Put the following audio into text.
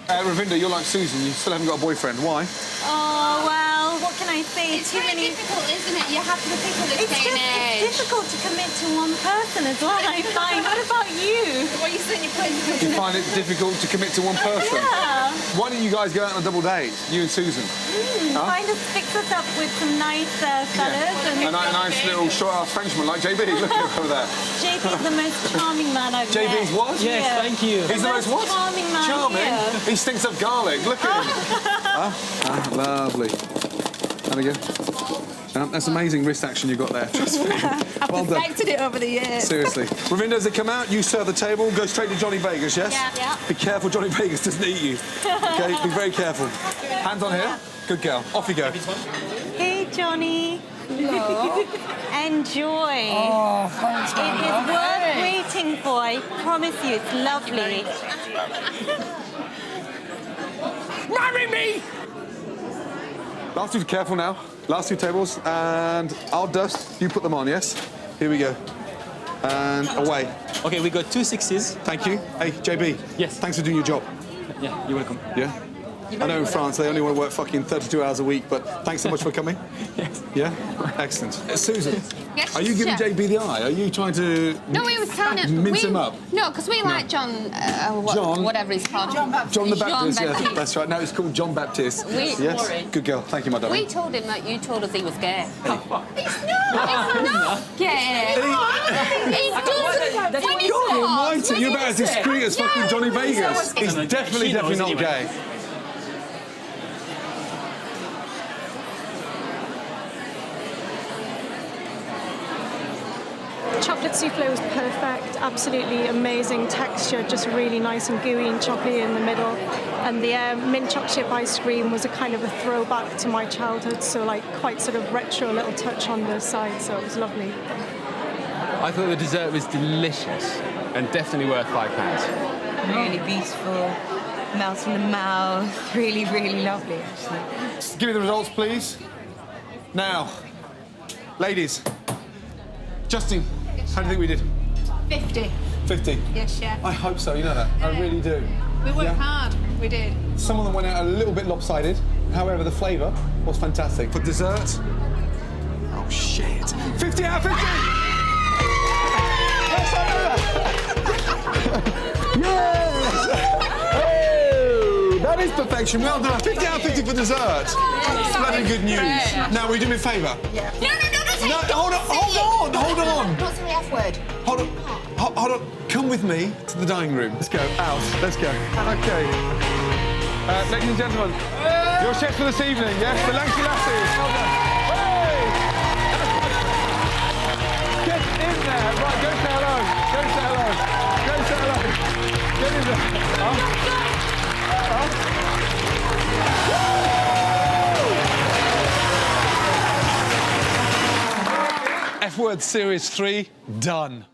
Ravinda, you're like Susan. You still haven't got a boyfriend. Why? Oh, well, what can I say? It's very difficult, isn't it? You have to be people this day and age. It's difficult to commit to one person as well, I find. What about you? What are you saying? You find it difficult to commit to one person? Yeah. Why don't you guys go out on a double date, you and Susan? Kind of fix us up with some nice fellas. A nice little short-ass Frenchman like JB. Look at him over there. JB's the most charming man I've met. JB's what? Yes, Yeah. thank you. He's the most what? Charming man Charming? here. He stinks of garlic. Look at him. Lovely. And again. That's amazing wrist action you got there. Trust me. I've Well done. perfected it over the years. Seriously. Ravinda, as they come out, you serve the table, go straight to Johnny Vegas, yes? Yeah. Be careful, Johnny Vegas doesn't eat you. Okay, be very careful. Hands on here. Good girl. Off you go. Hey, Johnny. Hello. Enjoy. Oh, thanks, It is worth waiting for. I promise you, it's lovely. Marry me! Last two, careful now. Last two tables, and I'll dust. You put them on, yes? Here we go. And away. Okay, we got 2 6s. Thank you. Hey, JB. Yes. Thanks for doing your job. Yeah, you're welcome. Yeah? I know in France they only want to work fucking 32 hours a week, but thanks so much for coming. Yes. Yeah? Excellent. Susan, Yes, are you giving chef. JB the eye? Are you trying to No, we was telling him. mince him up? No, because we like John, John? whatever he's called. John the Baptist, John yeah, that's right. No, it's called John Baptist. Yes? Good girl. Thank you, my darling. We told him that you told us he was gay. Hey. He's not gay. He doesn't. When he God said, almighty, you're about as discreet as fucking Johnny Vegas. He's No, definitely she knows not anyway. gay. Chocolate souffle was perfect, absolutely amazing texture, just really nice and gooey and chocolatey in the middle. And the mint chocolate chip ice cream was a kind of a throwback to my childhood, so like quite sort of retro little touch on the side, so it was lovely. I thought the dessert was delicious and definitely worth £5. Really beautiful, melt in the mouth, really, really lovely, actually. Give me the results, please. Now, ladies, Justine, how do you think we did? 50. 50? Yes, chef. I hope so, you know that. I really do. We worked Yeah. hard. We did. Some of them went out a little bit lopsided. However, the flavour was fantastic. For dessert, oh shit. 50 out of 50! Yes, I know that. Yes! Oh, that is perfection. Well done. 50 out of 50 for dessert. Bloody good news. Now, will you do me a favour? Yeah. No, hold on. Don't say the F word. Hold on. Come with me to the dining room. Let's go. Out. Let's go. Okay. Ladies and gentlemen, your chefs for this evening, yes? The Lanky Lassies. Well done. Hey! Get in there. Right, go say hello. Go say hello. Go say hello. Get in there. F Word Series 3, done.